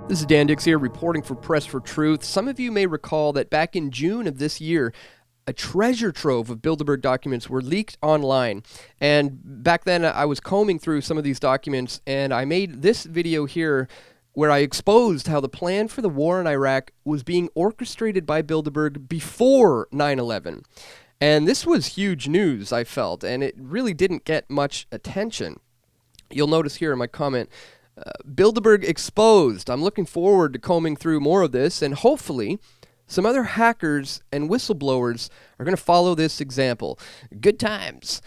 This is Dan Dix here reporting for Press for Truth. Some of you may recall that back in June of this year, a treasure trove of Bilderberg documents were leaked online. And back then I was combing through some of these documents and I made this video here where I exposed how the plan for the war in Iraq was being orchestrated by Bilderberg before 9/11. And this was huge news, I felt, and it really didn't get much attention. You'll notice here in my comment, Bilderberg exposed. I'm looking forward to combing through more of this, and hopefully some other hackers and whistleblowers are going to follow this example. Good times.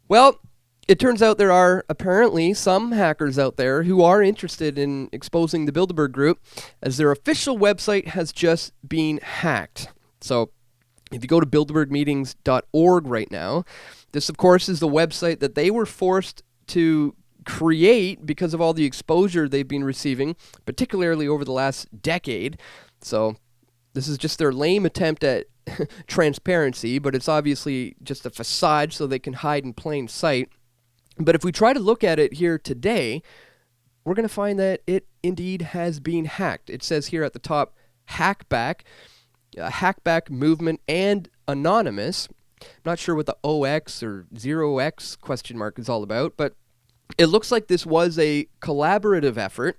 Well, it turns out there are apparently some hackers out there who are interested in exposing the Bilderberg group, as their official website has just been hacked. So if you go to bilderbergmeetings.org right now, this of course is the website that they were forced to create because of all the exposure they've been receiving, particularly over the last decade. So this is just their lame attempt at transparency, but it's obviously just a facade so they can hide in plain sight. But if we try to look at it here today, we're going to find that it indeed has been hacked. It says here at the top, hackback movement and anonymous. I'm not sure what the OX or 0X question mark is all about, but it looks like this was a collaborative effort.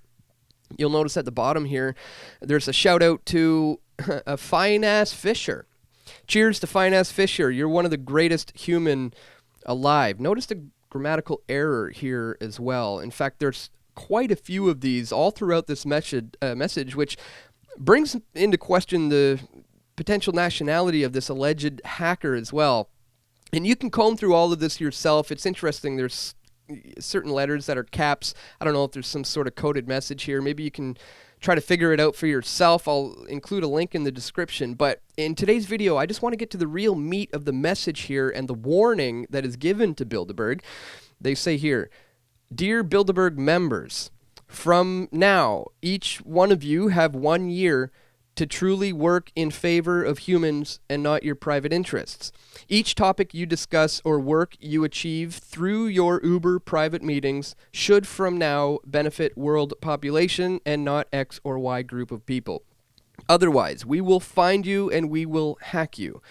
You'll notice at the bottom here, there's a shout out to a fine-ass Fisher. Cheers to fine-ass Fisher. You're one of the greatest human alive. Notice the grammatical error here as well. In fact, there's quite a few of these all throughout this message, which brings into question the potential nationality of this alleged hacker as well. And you can comb through all of this yourself. It's interesting. There's certain letters that are caps. I don't know if there's some sort of coded message here. Maybe you can try to figure it out for yourself. I'll include a link in the description. But in today's video, I just want to get to the real meat of the message here and the warning that is given to Bilderberg. They say here, "Dear Bilderberg members, from now, each one of you have 1 year to truly work in favor of humans and not your private interests. Each topic you discuss or work you achieve through your Uber private meetings should from now benefit world population and not X or Y group of people. Otherwise, we will find you and we will hack you.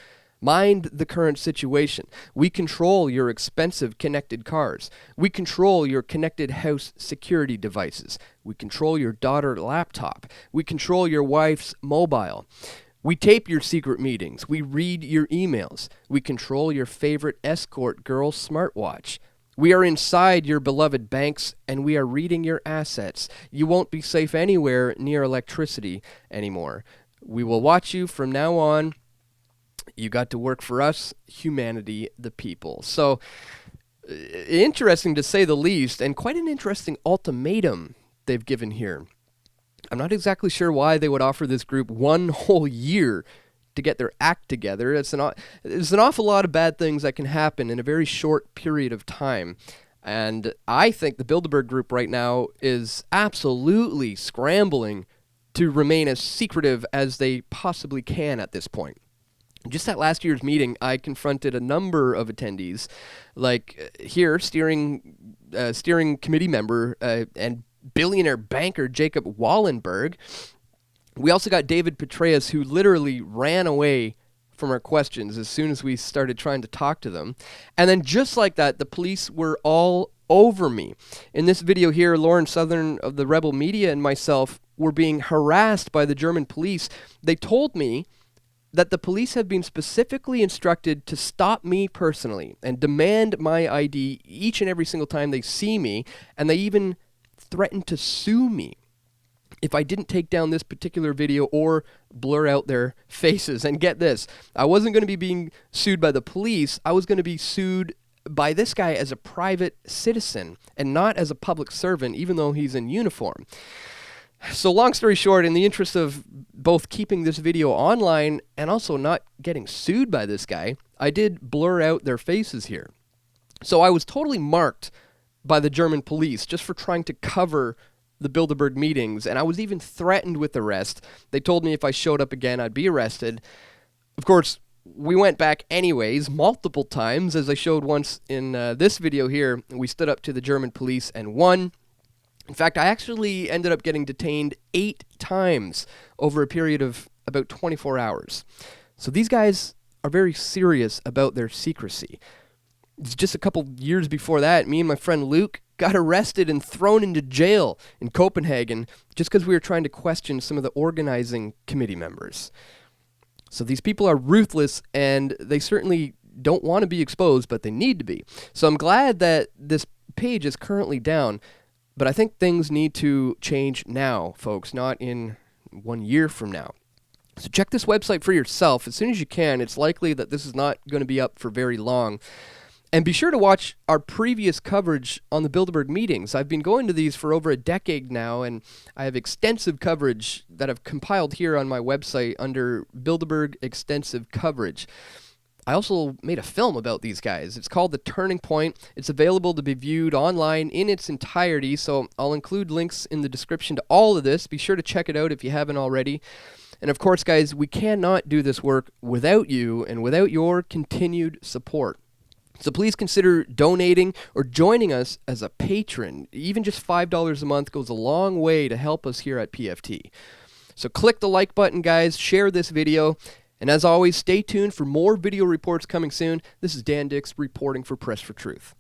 Mind the current situation. We control your expensive connected cars. We control your connected house security devices. We control your daughter laptop. We control your wife's mobile. We tape your secret meetings. We read your emails. We control your favorite escort girl smartwatch. We are inside your beloved banks and we are reading your assets. You won't be safe anywhere near electricity anymore. We will watch you from now on. You got to work for us, humanity, the people." So, interesting to say the least, and quite an interesting ultimatum they've given here. I'm not exactly sure why they would offer this group 1 whole year to get their act together. There's an awful lot of bad things that can happen in a very short period of time. And I think the Bilderberg group right now is absolutely scrambling to remain as secretive as they possibly can at this point. Just at last year's meeting, I confronted a number of attendees, like here, steering committee member and billionaire banker Jacob Wallenberg. We also got David Petraeus, who literally ran away from our questions as soon as we started trying to talk to them. And then just like that, the police were all over me. In this video here, Lauren Southern of the Rebel Media and myself were being harassed by the German police. They told me that the police have been specifically instructed to stop me personally and demand my ID each and every single time they see me, and they even threatened to sue me if I didn't take down this particular video or blur out their faces. And get this, I wasn't going to be being sued by the police, I was going to be sued by this guy as a private citizen and not as a public servant, even though he's in uniform. So long story short, in the interest of both keeping this video online and also not getting sued by this guy, I did blur out their faces here. So I was totally marked by the German police just for trying to cover the Bilderberg meetings, and I was even threatened with arrest. They told me if I showed up again, I'd be arrested. Of course, we went back anyways, multiple times, as I showed once in this video here. We stood up to the German police and won. In fact, I actually ended up getting detained 8 times over a period of about 24 hours. So these guys are very serious about their secrecy. Just a couple years before that, me and my friend Luke got arrested and thrown into jail in Copenhagen just because we were trying to question some of the organizing committee members. So these people are ruthless, and they certainly don't want to be exposed, but they need to be. So I'm glad that this page is currently down, but I think things need to change now, folks, not in 1 year from now. So check this website for yourself as soon as you can. It's likely that this is not going to be up for very long. And be sure to watch our previous coverage on the Bilderberg meetings. I've been going to these for over a decade now, and I have extensive coverage that I've compiled here on my website under Bilderberg Extensive Coverage. I also made a film about these guys. It's called The Turning Point. It's available to be viewed online in its entirety, so I'll include links in the description to all of this. Be sure to check it out if you haven't already. And of course, guys, we cannot do this work without you and without your continued support. So please consider donating or joining us as a patron. Even just $5 a month goes a long way to help us here at PFT. So click the like button, guys. Share this video. And as always, stay tuned for more video reports coming soon. This is Dan Dix reporting for Press for Truth.